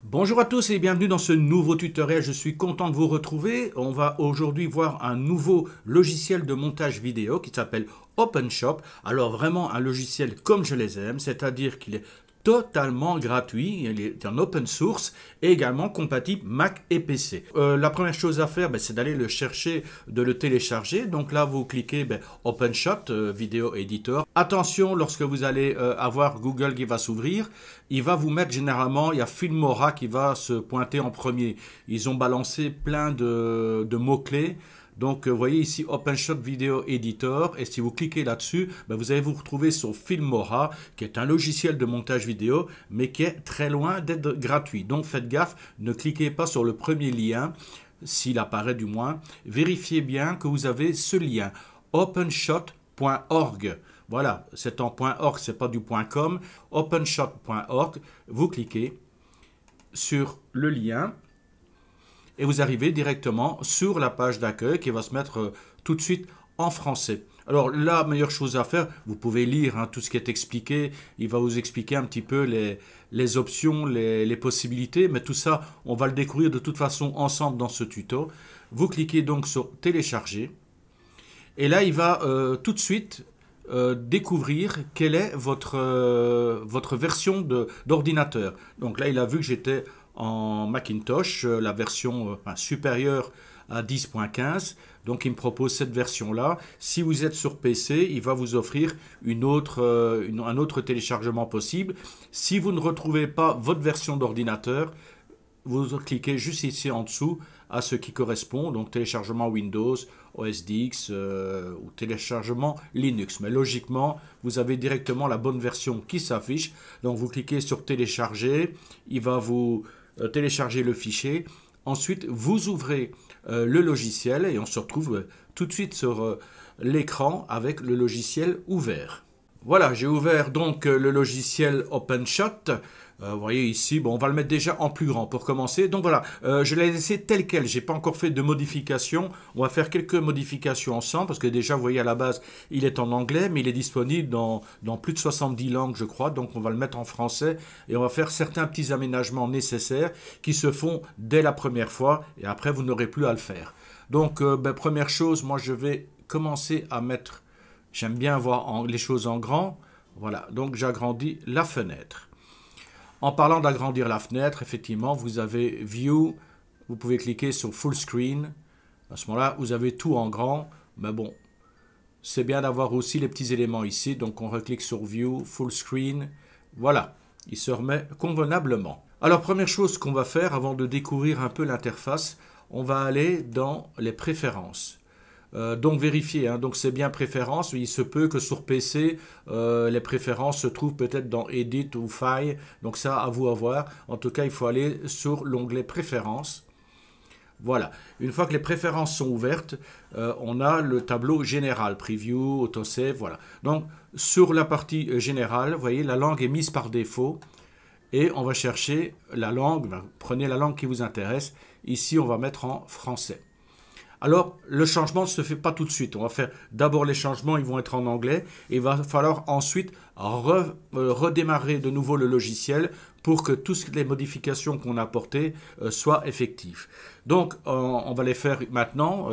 Bonjour à tous et bienvenue dans ce nouveau tutoriel. Je suis content de vous retrouver. On va aujourd'hui voir un nouveau logiciel de montage vidéo qui s'appelle OpenShot. Alors vraiment un logiciel comme je les aime, c'est-à-dire qu'il est totalement gratuit, il est en open source et également compatible Mac et PC. La première chose à faire, c'est d'aller le chercher, de le télécharger. Donc là, vous cliquez OpenShot, vidéo editor. Attention, lorsque vous allez avoir Google qui va s'ouvrir, il va vous mettre généralement, il y a Filmora qui va se pointer en premier. Ils ont balancé plein de mots-clés. Donc, vous voyez ici OpenShot Video Editor, et si vous cliquez là-dessus, vous allez vous retrouver sur Filmora, qui est un logiciel de montage vidéo, mais qui est très loin d'être gratuit. Donc, faites gaffe, ne cliquez pas sur le premier lien, s'il apparaît du moins. Vérifiez bien que vous avez ce lien, openshot.org. Voilà, c'est en .org, c'est pas du .com. Openshot.org, vous cliquez sur le lien. Et vous arrivez directement sur la page d'accueil qui va se mettre tout de suite en français. Alors la meilleure chose à faire, vous pouvez lire tout ce qui est expliqué. Il va vous expliquer un petit peu les options, les possibilités. Mais tout ça, on va le découvrir de toute façon ensemble dans ce tuto. Vous cliquez donc sur télécharger. Et là, il va tout de suite découvrir quelle est votre version d'ordinateur. Donc là, il a vu que j'étais en Macintosh, la version supérieure à 10.15. Donc il me propose cette version-là. Si vous êtes sur PC, il va vous offrir un autre téléchargement possible. Si vous ne retrouvez pas votre version d'ordinateur, vous cliquez juste ici en dessous à ce qui correspond, donc téléchargement Windows, OS X ou téléchargement Linux. Mais logiquement, vous avez directement la bonne version qui s'affiche. Donc vous cliquez sur télécharger, il va vous télécharger le fichier. Ensuite, vous ouvrez le logiciel et on se retrouve tout de suite sur l'écran avec le logiciel ouvert. Voilà, j'ai ouvert donc le logiciel OpenShot. Vous voyez ici, on va le mettre déjà en plus grand pour commencer. Donc voilà, je l'ai laissé tel quel. J'ai pas encore fait de modifications. On va faire quelques modifications ensemble parce que déjà, vous voyez à la base, il est en anglais, mais il est disponible dans plus de 70 langues, je crois. Donc on va le mettre en français et on va faire certains petits aménagements nécessaires qui se font dès la première fois et après, vous n'aurez plus à le faire. Donc, première chose, moi, je vais commencer à mettre... J'aime bien voir les choses en grand. Voilà, donc j'agrandis la fenêtre. En parlant d'agrandir la fenêtre, effectivement, vous avez View. Vous pouvez cliquer sur Full Screen. À ce moment-là, vous avez tout en grand. Mais bon, c'est bien d'avoir aussi les petits éléments ici. Donc on reclique sur View, Full Screen. Voilà, il se remet convenablement. Alors, première chose qu'on va faire avant de découvrir un peu l'interface, on va aller dans les préférences. Donc vérifiez, donc c'est bien préférences. Il se peut que sur PC, les préférences se trouvent peut-être dans Edit ou File. Donc ça, à vous à voir. En tout cas, il faut aller sur l'onglet préférences. Voilà. Une fois que les préférences sont ouvertes, on a le tableau général, Preview, Autosave, voilà. Donc sur la partie générale, vous voyez, la langue est mise par défaut. Et on va chercher la langue. Prenez la langue qui vous intéresse. Ici, on va mettre en français. Alors, le changement ne se fait pas tout de suite. On va faire d'abord les changements, ils vont être en anglais. Et il va falloir ensuite redémarrer de nouveau le logiciel pour que toutes les modifications qu'on a apportées soient effectives. Donc, on va les faire maintenant,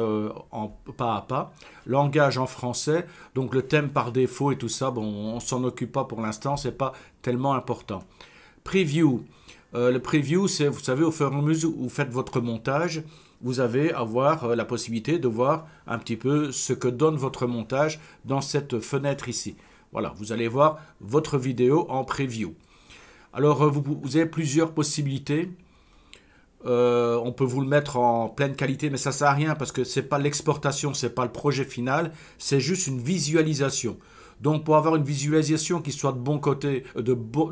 pas à pas. Langage en français, donc le thème par défaut et tout ça, on ne s'en occupe pas pour l'instant, ce n'est pas tellement important. Preview. Le preview, c'est, vous savez, au fur et à mesure où vous faites votre montage, vous allez avoir la possibilité de voir un petit peu ce que donne votre montage dans cette fenêtre ici. Voilà, vous allez voir votre vidéo en preview. Alors, vous avez plusieurs possibilités. On peut vous le mettre en pleine qualité, mais ça ne sert à rien parce que ce n'est pas l'exportation, ce n'est pas le projet final, c'est juste une visualisation. Donc, pour avoir une visualisation qui soit de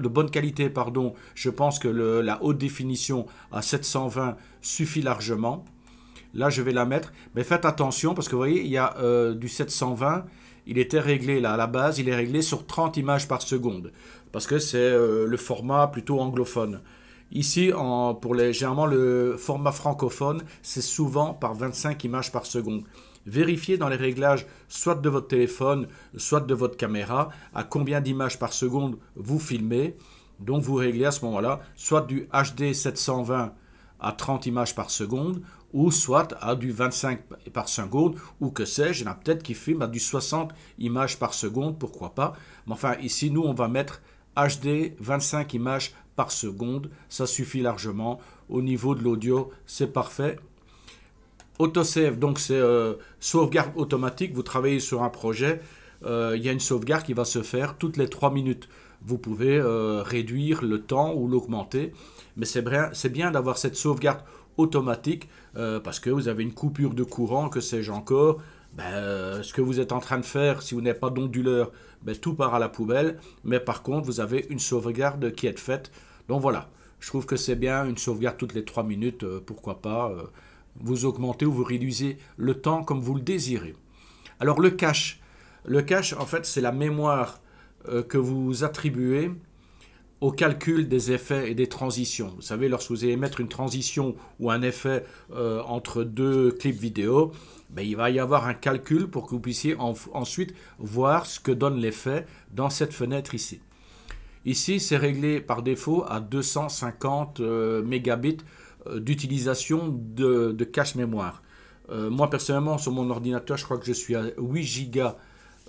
bonne qualité, pardon, je pense que la haute définition à 720 suffit largement. Là, je vais la mettre. Mais faites attention parce que vous voyez, il y a du 720. Il était réglé là à la base. Il est réglé sur 30 images par seconde. Parce que c'est le format plutôt anglophone. Ici, généralement, le format francophone, c'est souvent par 25 images par seconde. Vérifiez dans les réglages, soit de votre téléphone, soit de votre caméra, à combien d'images par seconde vous filmez. Donc vous réglez à ce moment-là soit du HD 720 à 30 images par seconde, ou soit à du 25 par seconde, ou que sais-je, il y en a peut-être qui filment à du 60 images par seconde, pourquoi pas. Mais enfin, ici, nous, on va mettre HD 25 images par seconde, ça suffit largement. Au niveau de l'audio, c'est parfait. Autosave, donc c'est sauvegarde automatique. Vous travaillez sur un projet, il y a une sauvegarde qui va se faire toutes les 3 minutes. Vous pouvez réduire le temps ou l'augmenter, mais c'est bien d'avoir cette sauvegarde automatique parce que vous avez une coupure de courant, que sais-je encore. Ce que vous êtes en train de faire, si vous n'avez pas d'onduleur, tout part à la poubelle. Mais par contre, vous avez une sauvegarde qui est faite. Donc voilà, je trouve que c'est bien une sauvegarde toutes les 3 minutes, pourquoi pas. Vous augmentez ou vous réduisez le temps comme vous le désirez. Alors le cache. Le cache, en fait, c'est la mémoire que vous attribuez au calcul des effets et des transitions. Vous savez, lorsque vous allez mettre une transition ou un effet entre deux clips vidéo, il va y avoir un calcul pour que vous puissiez ensuite voir ce que donne l'effet dans cette fenêtre ici. Ici, c'est réglé par défaut à 250 mégabits d'utilisation de cache mémoire. Moi, personnellement, sur mon ordinateur, je crois que je suis à 8 gigas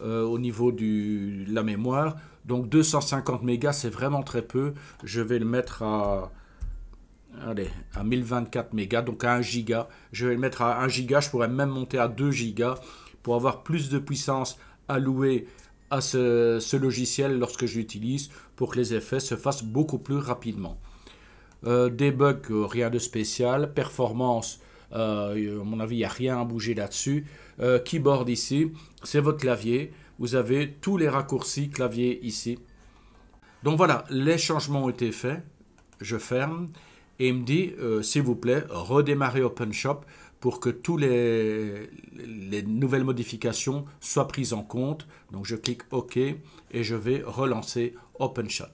au niveau de la mémoire. Donc 250 mégas, c'est vraiment très peu. Je vais le mettre à 1024 mégas, donc à 1 giga. Je vais le mettre à 1 giga, je pourrais même monter à 2 gigas pour avoir plus de puissance allouée à ce logiciel lorsque je l'utilise pour que les effets se fassent beaucoup plus rapidement. Debug, rien de spécial. Performance, à mon avis, il n'y a rien à bouger là-dessus. Keyboard ici, c'est votre clavier. Vous avez tous les raccourcis clavier ici. Donc voilà, les changements ont été faits. Je ferme et il me dit, s'il vous plaît, redémarrer OpenShop pour que toutes les nouvelles modifications soient prises en compte. Donc je clique OK et je vais relancer OpenShot.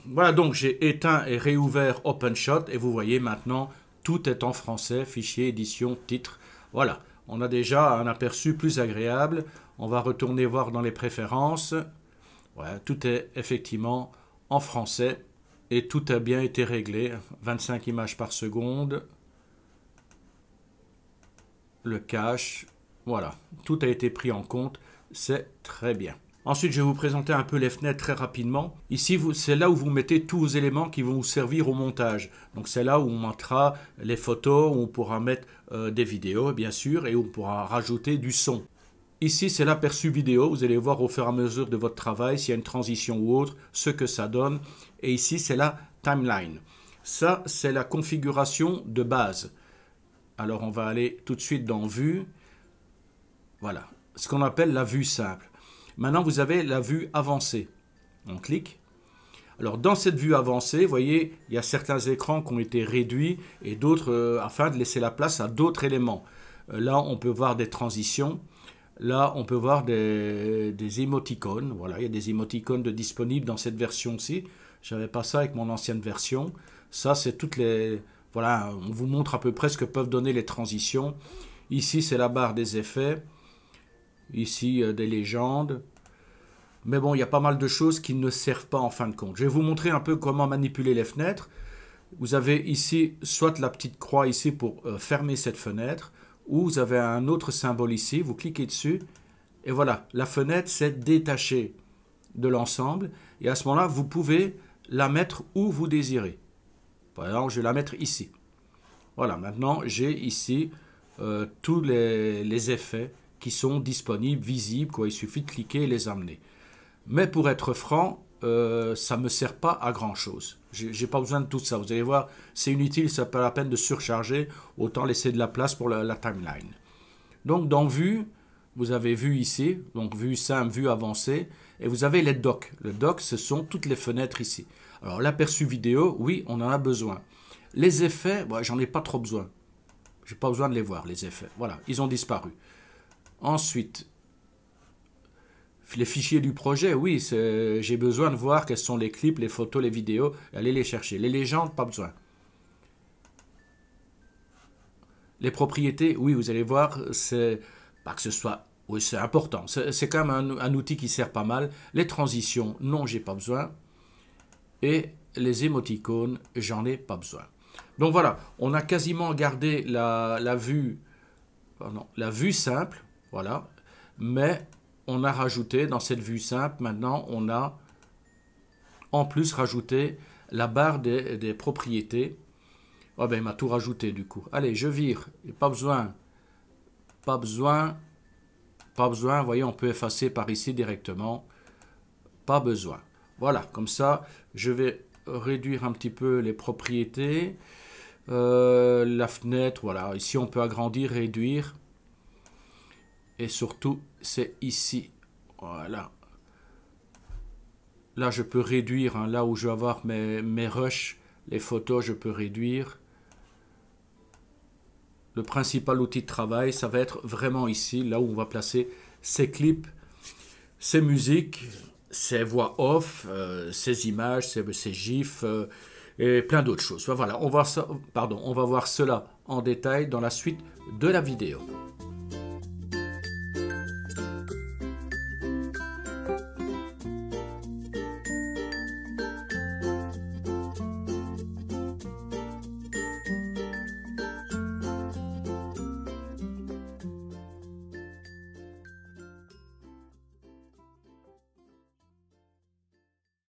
Voilà, donc j'ai éteint et réouvert OpenShot et vous voyez maintenant, tout est en français, fichier, édition, titre. Voilà, on a déjà un aperçu plus agréable. On va retourner voir dans les préférences. Voilà, tout est effectivement en français et tout a bien été réglé. 25 images par seconde. Le cache. Voilà, tout a été pris en compte. C'est très bien. Ensuite, je vais vous présenter un peu les fenêtres très rapidement. Ici, c'est là où vous mettez tous vos éléments qui vont vous servir au montage. Donc, c'est là où on mettra les photos, où on pourra mettre des vidéos, bien sûr, et où on pourra rajouter du son. Ici, c'est l'aperçu vidéo. Vous allez voir au fur et à mesure de votre travail, s'il y a une transition ou autre, ce que ça donne. Et ici, c'est la timeline. Ça, c'est la configuration de base. Alors, on va aller tout de suite dans Vue. Voilà, ce qu'on appelle la vue simple. Maintenant, vous avez la vue avancée. On clique. Alors, dans cette vue avancée, vous voyez, il y a certains écrans qui ont été réduits et d'autres afin de laisser la place à d'autres éléments. Là, on peut voir des transitions. Là, on peut voir des émoticônes. Voilà, il y a des émoticônes disponibles dans cette version-ci. Je n'avais pas ça avec mon ancienne version. Ça, c'est toutes les... Voilà, on vous montre à peu près ce que peuvent donner les transitions. Ici, c'est la barre des effets. Ici, des légendes. Mais bon, il y a pas mal de choses qui ne servent pas en fin de compte. Je vais vous montrer un peu comment manipuler les fenêtres. Vous avez ici soit la petite croix ici pour fermer cette fenêtre, ou vous avez un autre symbole ici. Vous cliquez dessus et voilà, la fenêtre s'est détachée de l'ensemble. Et à ce moment-là, vous pouvez la mettre où vous désirez. Par exemple, je vais la mettre ici. Voilà, maintenant, j'ai ici tous les effets qui sont disponibles, visibles, quoi. Il suffit de cliquer et les amener. Mais pour être franc, ça ne me sert pas à grand chose. Je n'ai pas besoin de tout ça. Vous allez voir, c'est inutile, ça n'a pas la peine de surcharger. Autant laisser de la place pour la timeline. Donc dans Vue, vous avez Vue ici, donc Vue simple, Vue avancée, et vous avez les docks. Le dock, ce sont toutes les fenêtres ici. Alors l'aperçu vidéo, oui, on en a besoin. Les effets, j'en ai pas trop besoin. Je n'ai pas besoin de les voir, les effets. Voilà, ils ont disparu. Ensuite, les fichiers du projet, oui, j'ai besoin de voir quels sont les clips, les photos, les vidéos, et aller les chercher. Les légendes, pas besoin. Les propriétés, oui, vous allez voir, c'est pas que ce soit Oui, c'est important. C'est quand même un outil qui sert pas mal. Les transitions, non, j'ai pas besoin. Et les émoticônes, j'en ai pas besoin. Donc voilà, on a quasiment gardé la vue simple, voilà. Mais on a rajouté dans cette vue simple, maintenant on a en plus rajouté la barre des propriétés. Oh ben il m'a tout rajouté du coup. Allez, je vire. Pas besoin. Pas besoin. Pas besoin. Vous voyez, on peut effacer par ici directement. Pas besoin. Voilà, comme ça, je vais réduire un petit peu les propriétés. La fenêtre, voilà. Ici, on peut agrandir, réduire. Et surtout, c'est ici. Voilà. Là, je peux réduire. Hein, là où je vais avoir mes rushs, les photos, je peux réduire. Le principal outil de travail, ça va être vraiment ici, là où on va placer ces clips, ces musiques, ces voix off, ces images, ces gifs et plein d'autres choses. Voilà, on va voir cela en détail dans la suite de la vidéo.